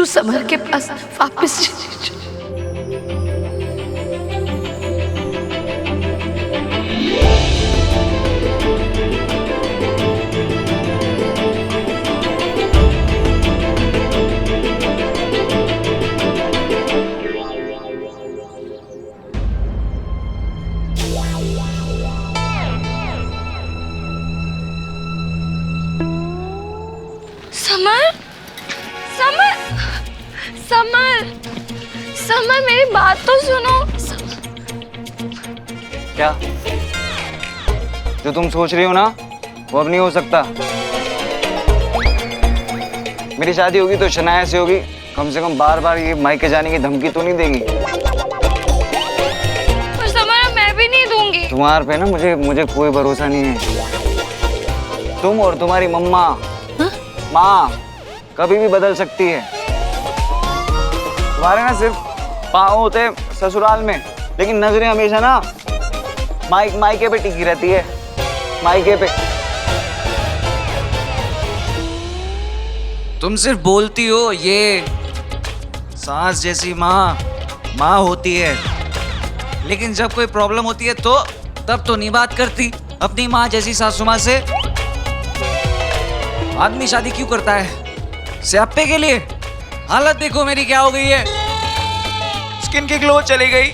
Summer के पास वापस चली जाओ। समर, समर, समर, समर, मेरी बात तो सुनो। क्या? जो तुम सोच रही हो ना वो अब नहीं हो सकता। मेरी शादी होगी तो शनाया से होगी, कम से कम बार बार ये मायके जाने की धमकी तो नहीं देगी। पर समर, मैं भी नहीं दूंगी। तुम्हारे पे ना मुझे कोई भरोसा नहीं है। तुम और तुम्हारी मम्मा माँ कभी भी बदल सकती है। तुम्हारे ना सिर्फ पाँव होते हैं ससुराल में, लेकिन नजरें हमेशा ना मायके पे टिकी रहती है, मायके पे। तुम सिर्फ बोलती हो ये सास जैसी माँ होती है, लेकिन जब कोई प्रॉब्लम होती है तो तब तो नहीं बात करती अपनी माँ जैसी सासू माँ से। आदमी शादी क्यों करता है? स्यापे के लिए। हालत देखो मेरी क्या हो गई है, स्किन की ग्लो चली गई,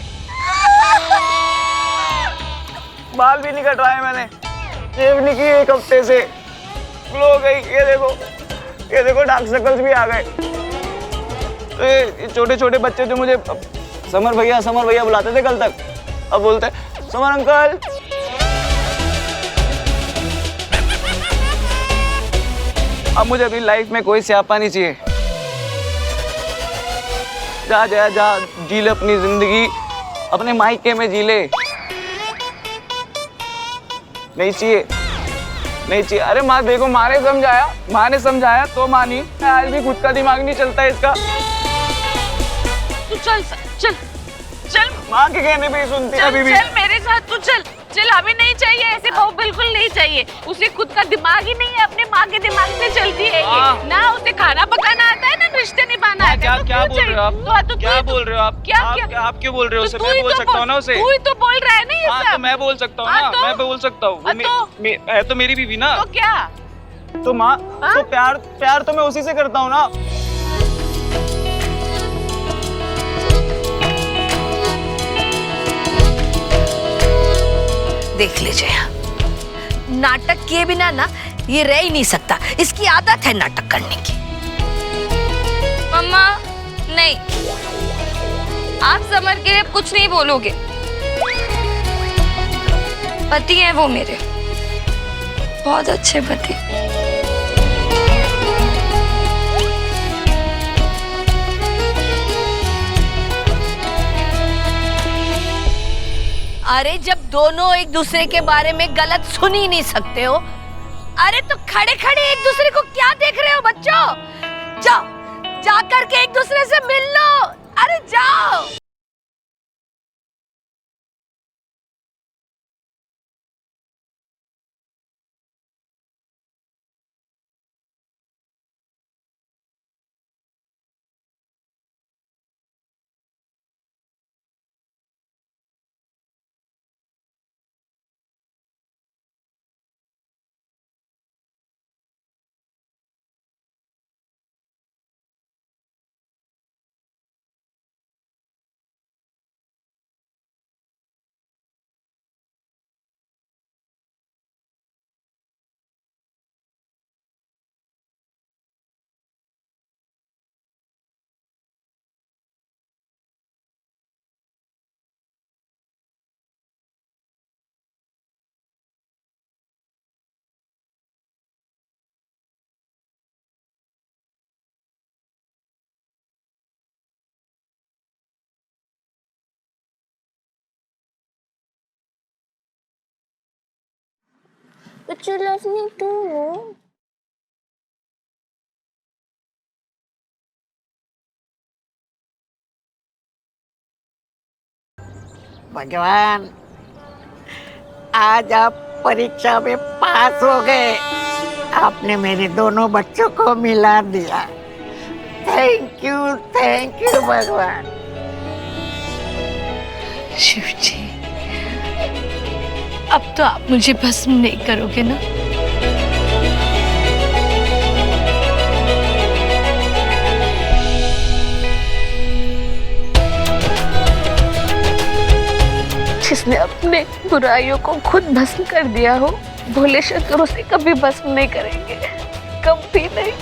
बाल भी नहीं कटवाए मैंने, शेव नहीं की 1 हफ्ते से, ग्लो हो गई। ये देखो डार्क सर्कल्स भी आ गए। तो ये छोटे छोटे बच्चे जो मुझे समर भैया बुलाते थे कल तक, अब बोलते समर अंकल। अब मुझे अपनी लाइफ में कोई स्यापा नहीं चाहिए। जा जी ले अपनी जिंदगी, अपने मायके में जी ले। नहीं चाहिए। अरे माँ देखो, माँ ने समझाया तो मानी। आज भी खुद का दिमाग नहीं चलता इसका। तू चल माँ के कहने पे ही सुनती है अभी भी। चल मेरे साथ, तू चल। हमें नहीं चाहिए ऐसे बहू, बिल्कुल नहीं चाहिए। उसे खुद का दिमाग ही नहीं है, अपने माँ के दिमाग से चलती है ये। ना उसे खाना पकाना आता है, ना रिश्ते निभाना आता है। क्या बोल रहे हो आप? क्या बोल रहे हो आप? आप क्यों बोल रहे हो उसे? मैं बोल सकता हूँ ना उसे। तू ही तो बोल रहा है ना ये सब। तो मैं बोल सकता हूँ ना, मैं बोल सकता हूँ। तो मेरी बीवी ना। तो क्या? तो माँ, तो प्यार तो मैं उसी से करता हूँ ना। देख लीजिए, नाटक किए बिना ना ये रह ही नहीं सकता। इसकी आदत है नाटक करने की। मम्मा नहीं, आप समर के लिए कुछ नहीं बोलोगे। पति हैं वो मेरे, बहुत अच्छे पति। अरे जब दोनों एक दूसरे के बारे में गलत सुन ही नहीं सकते हो, अरे तो खड़े खड़े एक दूसरे को क्या देख रहे हो बच्चों? जाओ, जाकर के एक दूसरे से मिल लो। अरे जाओ। But you love me too, no? भगवान, आज आप परीक्षा में पास हो गए। आपने मेरे दोनों बच्चों को मिला दिया। थैंक यू भगवान। शिव जी, अब तो आप मुझे भस्म नहीं करोगे ना? जिसने अपने बुराइयों को खुद भस्म कर दिया हो, भोले शंकर उसे कभी भस्म नहीं करेंगे, कभी नहीं।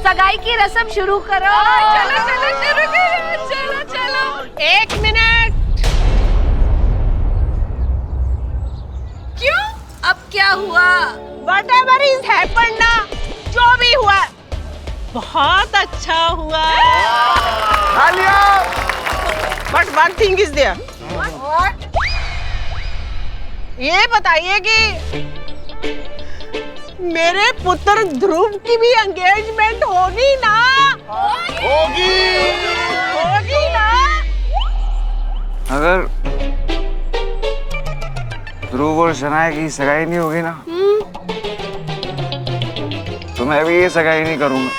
सगाई की रस्म शुरू करो। चलो चलो शुरू करो, चलो चलो। 1 मिनट। क्यों? अब क्या हुआ? Whatever is happened ना, जो भी हुआ बहुत अच्छा हुआ। But one thing is there. ये बताइए कि मेरे पुत्र ध्रुव की भी एंगेजमेंट होगी ना? होगी ना? अगर ध्रुव और शनाया की सगाई नहीं होगी ना, तो मैं भी ये सगाई नहीं करूंगा।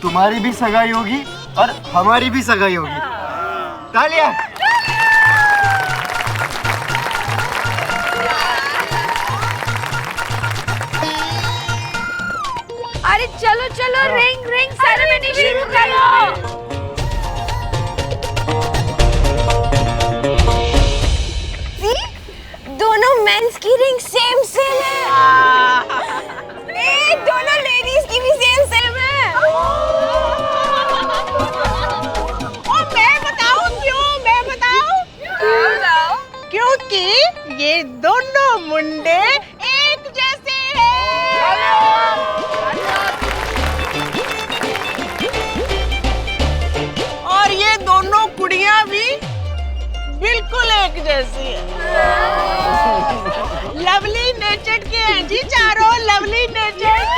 तुम्हारी भी सगाई होगी और हमारी भी सगाई होगी। तालियां। अरे चलो चलो, रिंग रिंग सेरेमनी शुरू करो। दोनों मेंस की रिंग सेम सेम है। दोनों लेडीज की भी सेम सेम है। और मैं बताऊं क्यों? मैं बताऊं? क्योंकि ये दोनों मुंडे एक जैसे हैं। और ये दोनों कुड़ियां भी बिल्कुल एक जैसी है। लवली नेचर्ड के हैं जी चारों, लवली नेचर्ड।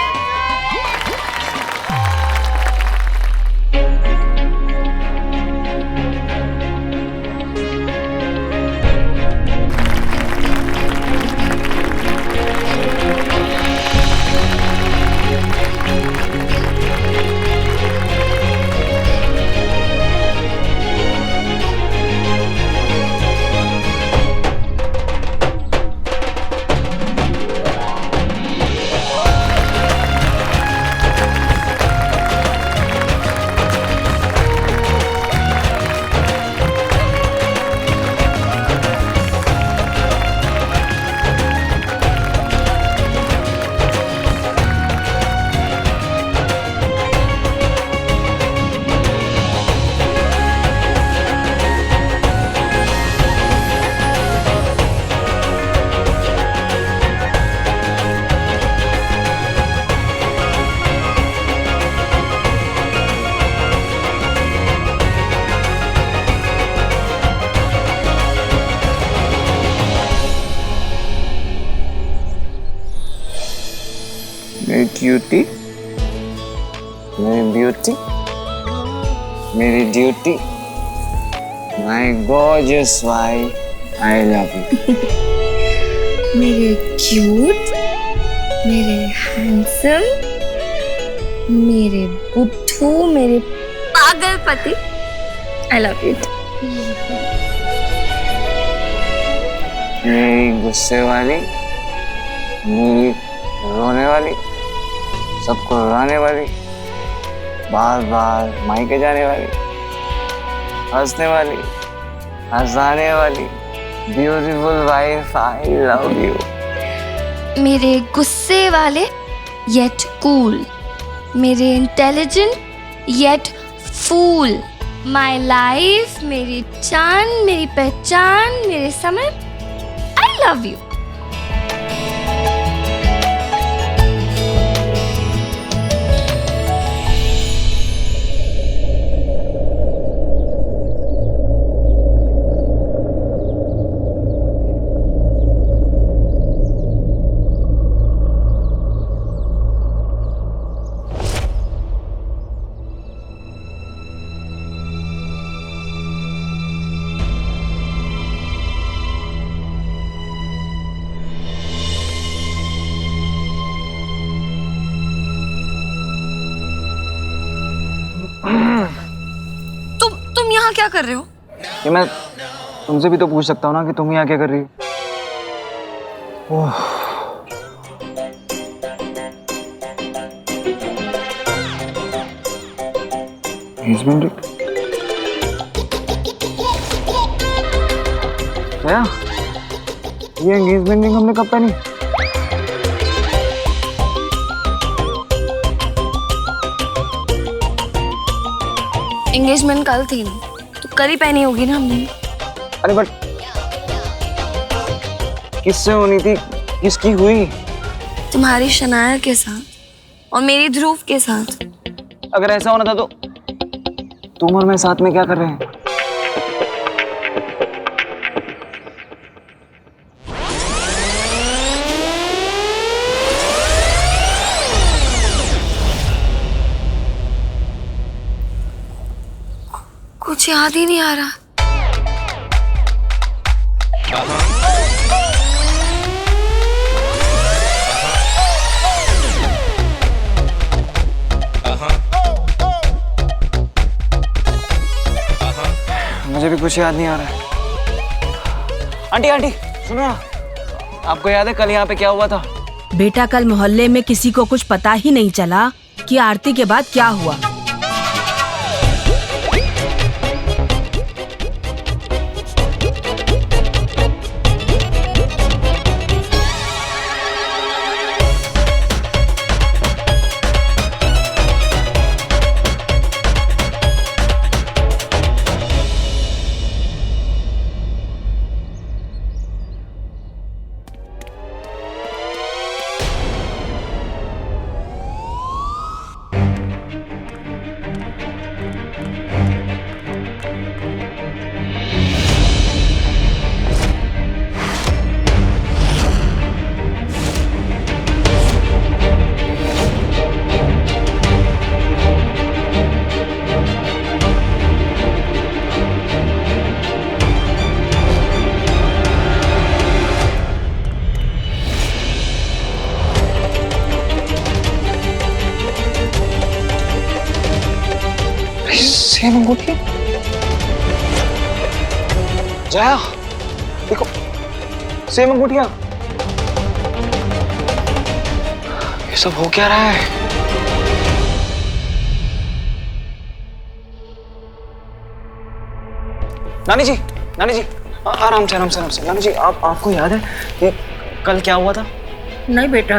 मेरी क्यूटी, मेरी ब्यूटी, मेरी duty, my gorgeous wife, I love you. मेरे क्यूट, मेरे हैंडसम, मेरे बुद्धू, मेरे पागल पति, आई लव यू। मेरी गुस्से वाली, मेरी रोने वाली, सबको रुलाने वाली, बार बार मायके जाने वाली, हंसने वाली, हंसाने वाली, beautiful wife, I love you. मेरे गुस्से वाले येट कूल, मेरे intelligent yet fool, my life, मेरी जान, मेरी पहचान, मेरे समय, आई लव यू। तुम यहाँ क्या कर रहे हो? ये मैं तुमसे भी तो पूछ सकता हूँ ना कि तुम यहाँ क्या कर रही हो? ओह, एंगेजमेंट रिंग? क्या? ये एंगेजमेंट रिंग हमने कब पहनी? एंगेजमेंट कल थी ना, तो कल ही पहनी होगी ना हमने। अरे बट किससे होनी थी? किसकी हुई? तुम्हारी शनाया के साथ और मेरी ध्रुव के साथ। अगर ऐसा होना था तो तुम और मैं साथ में क्या कर रहे हैं? कुछ याद ही नहीं आ रहा। मुझे भी कुछ याद नहीं आ रहा है। आंटी आंटी सुनो ना, आपको याद है कल यहाँ पे क्या हुआ था? बेटा कल मोहल्ले में किसी को कुछ पता ही नहीं चला कि आरती के बाद क्या हुआ। सेम अंगूठी? जया देखो, सेम अंगूठियां। ये सब हो क्या रहा है? नानी जी, नानी जी, आराम से आराम से आराम से। नानी जी आपको याद है कि कल क्या हुआ था? नहीं बेटा,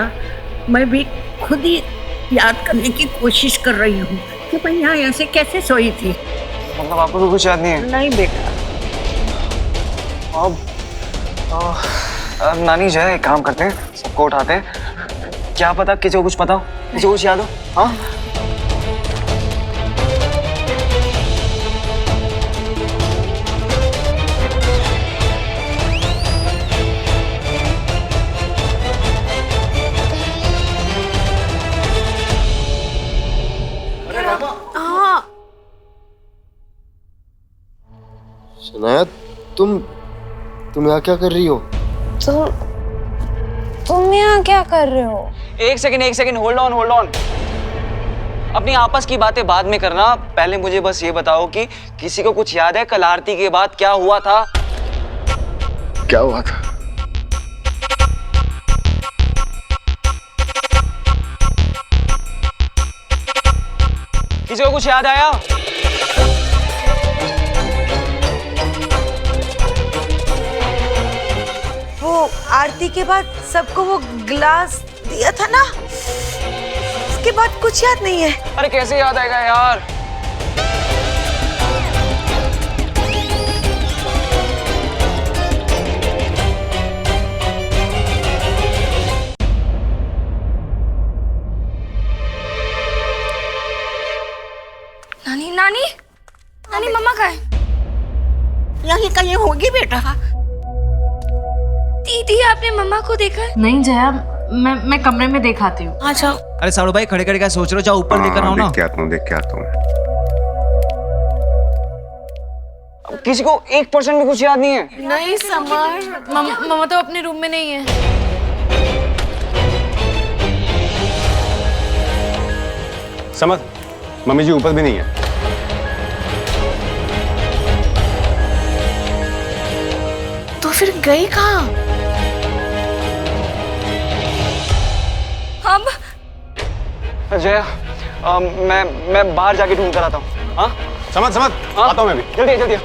मैं भी खुद ही याद करने की कोशिश कर रही हूँ कि मैं यहाँ ऐसे कैसे सोई थी। मतलब आपको भी कुछ याद नहीं है? नहीं बेटा। अब नानी जो है एक काम करते हैं, सबको उठाते हैं। क्या पता किसी को कुछ पता हो, किसी को कुछ याद हो? हाँ शनाया, तुम यहाँ क्या कर रही हो? तुम यहाँ क्या कर रहे हो? एक सेकंड, होल्ड ऑन। अपनी आपस की बातें बाद में करना, पहले मुझे बस ये बताओ कि किसी को कुछ याद है कल आरती के बाद क्या हुआ था? क्या हुआ था? किसी को कुछ याद आया? वो आरती के बाद सबको वो ग्लास दिया था ना, उसके बाद कुछ याद नहीं है। अरे कैसे याद आएगा यार? नानी नानी मम्मा कहाँ है? यहीं कहीं होगी बेटा। दीदी आपने मम्मा को देखा है? नहीं जया, मैं कमरे में दिखाती हूँ। अच्छा अरे साड़ू भाई खड़े खड़े क्या सोच रहे हो, जाओ ऊपर लेकर आओ ना। देख के आता हूँ। किसी को 1% भी कुछ याद नहीं है? नहीं समर, मम्मा तो अपने रूम में नहीं है। समझ, मम्मी जी ऊपर भी नहीं है। तो फिर गई कहाँ? अब जया, मैं बाहर जाके ढूंढ कर आता हूँ। हाँ समझ आता हूँ मैं भी। जल्दी जल्दी।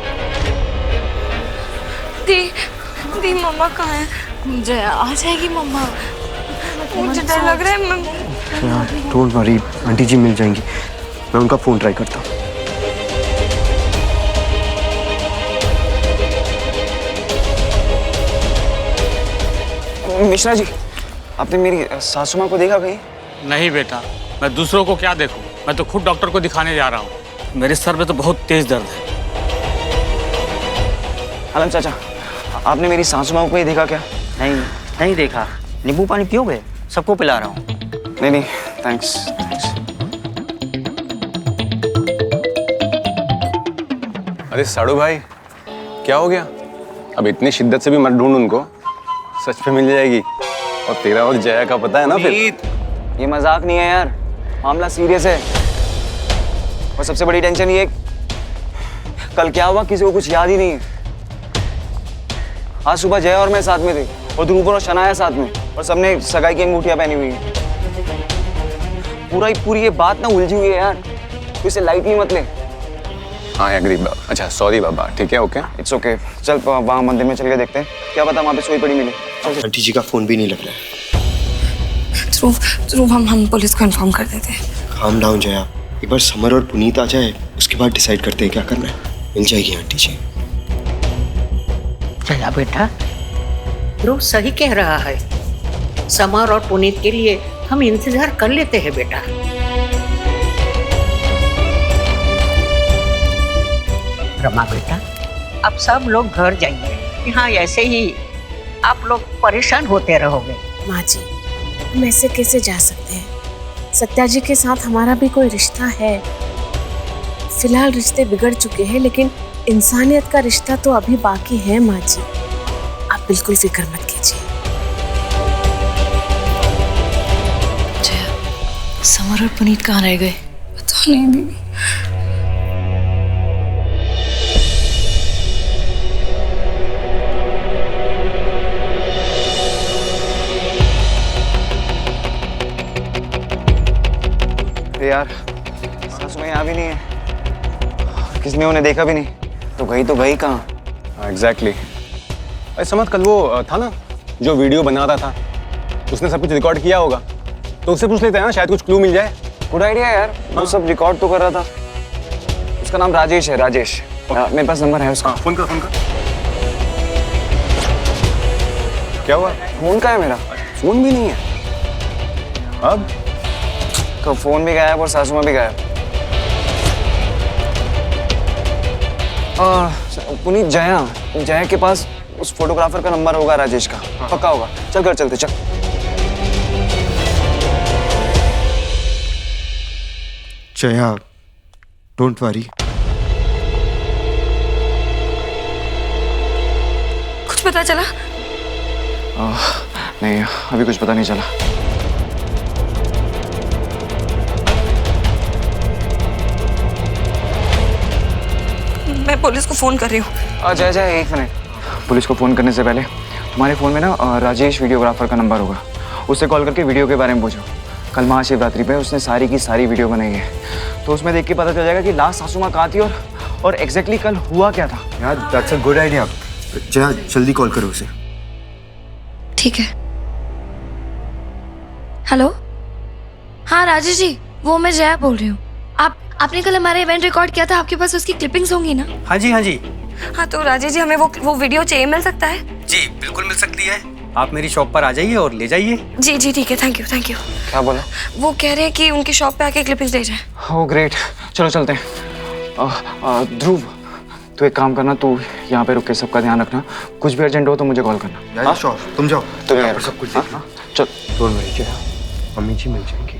दी मम्मा कहाँ है? जया आ जाएगी मम्मा। मुझे डर लग रहा है। डोंट वरी, आंटी जी मिल जाएंगी। मैं उनका फोन ट्राई करता हूँ। मिश्रा जी, आपने मेरी सासू माँ को देखा कहीं? नहीं बेटा, मैं दूसरों को क्या देखूं? मैं तो खुद डॉक्टर को दिखाने जा रहा हूँ। मेरे सर में तो बहुत तेज दर्द है। आलम चाचा, आपने मेरी सासू माँ को कहीं देखा क्या? नहीं देखा। नींबू पानी पियोगे? सबको पिला रहा हूँ। नहीं थैंक्स। अरे साड़ू भाई, क्या हो गया? अब इतनी शिद्दत से भी मत ढूंढ उनको, सच पे मिल जाएगी। और तेरा और जया का पता है ना फिर। ये मजाक नहीं है यार, मामला सीरियस है। और सबसे बड़ी टेंशन ये, कल क्या हुआ किसी को कुछ याद ही नहीं है। आज सुबह जया और मैं साथ में थे, और ध्रुव और शनाया साथ में, और सबने सगाई की अंगूठियां पहनी हुई हैं। पूरी ये बात ना उलझी हुई है यार, तो इसे लाइटली मत ले। हाँ एग्री बाबा। अच्छा सॉरी बाबा, ठीक है ओके। It's okay. चल वहाँ मंदिर में चल के देखते हैं, क्या पता वहाँ पे सोई पड़ी मिले। आंटी जी का फोन भी नहीं लग रहा है। ध्रुव हम पुलिस को इन्फॉर्म कर देते हैं। काम डाउन जया, एक बार समर और पुनीत आ जाए, उसके बाद डिसाइड करते हैं क्या करना है। मिल जाएगी आंटी जी। जया बेटा, ध्रुव सही कह रहा है। समर और पुनीत के लिए हम इंतजार कर लेते हैं बेटा। रमा बेटा, अब सब लोग घर जाइए। यहाँ ऐसे ही आप लोग परेशान होते रहोगे। माँ जी, हम ऐसे कैसे जा सकते हैं? सत्या जी के साथ हमारा भी कोई रिश्ता है। फिलहाल रिश्ते बिगड़ चुके हैं, लेकिन इंसानियत का रिश्ता तो अभी बाकी है। माँ जी, आप बिल्कुल फिक्र मत कीजिए। समर और पुनीत कहाँ रह गए? पता नहीं दीदी। यार सासू माँ यहाँ भी नहीं है, किसने उन्हें देखा भी नहीं। तो गई कहाँ? एग्जैक्टली। अरे समझ, कल वो था ना जो वीडियो बना रहा था, उसने सब कुछ रिकॉर्ड किया होगा, तो उससे पूछ लेते हैं ना, शायद कुछ क्लू मिल जाए। गुड आइडिया यार। वो सब रिकॉर्ड तो कर रहा था। उसका नाम राजेश है, राजेश। मेरे पास नंबर है उसका। फोन कर। क्या हुआ? फोन का है मेरा? फोन भी नहीं है। अब तो फोन भी गायब और सासू माँ भी गायब। पुनीत, जया के पास उस फोटोग्राफर का नंबर होगा, राजेश का। पक्का होगा। चल घर चलते, चल। Jaya, don't worry. कुछ पता चला? नहीं, अभी कुछ पता नहीं चला। मैं पुलिस को फोन कर रही हूँ। जय 1 मिनट। पुलिस को फोन करने से पहले तुम्हारे फोन में ना राजेश वीडियोग्राफर का नंबर होगा, उससे कॉल करके वीडियो के बारे में पूछो। कल महाशिवरात्रि पे उसने सारी की सारी वीडियो बनाई है, तो उसमें देख के पता चल जाएगा कि लास्ट सासू माँ कहाँ थी और एग्जैक्टली कल हुआ क्या था। यार that's a good idea. Jaya जल्दी कॉल करो उसे। ठीक है। हेलो, हाँ राजेश जी, वो मैं जया बोल रही हूँ। आपने कल हमारा इवेंट रिकॉर्ड किया था, आपके पास उसकी क्लिपिंग्स होंगी ना? हाँ जी। हाँ तो राजेश जी, हमें वो वीडियो चाहिए, मिल सकता है? जी बिल्कुल मिल सकती है। आप मेरी शॉप पर आ जाइए और ले जाइए। जी ठीक है, थैंक यू। क्या बोला? वो कह रहे हैं कि उनकी शॉप पे आके क्लिपिंग्स ले जाए। ओह ग्रेट, चलो चलते हैं। ध्रुव, तू एक काम करना, तू यहाँ पे रुक के सबका ध्यान रखना, कुछ भी अर्जेंट हो तो मुझे कॉल करना। श्योर, तुम जाओ तो सब कुछ देखना। चल। डोंट वरी, मम्मी जी मिल जाएंगी।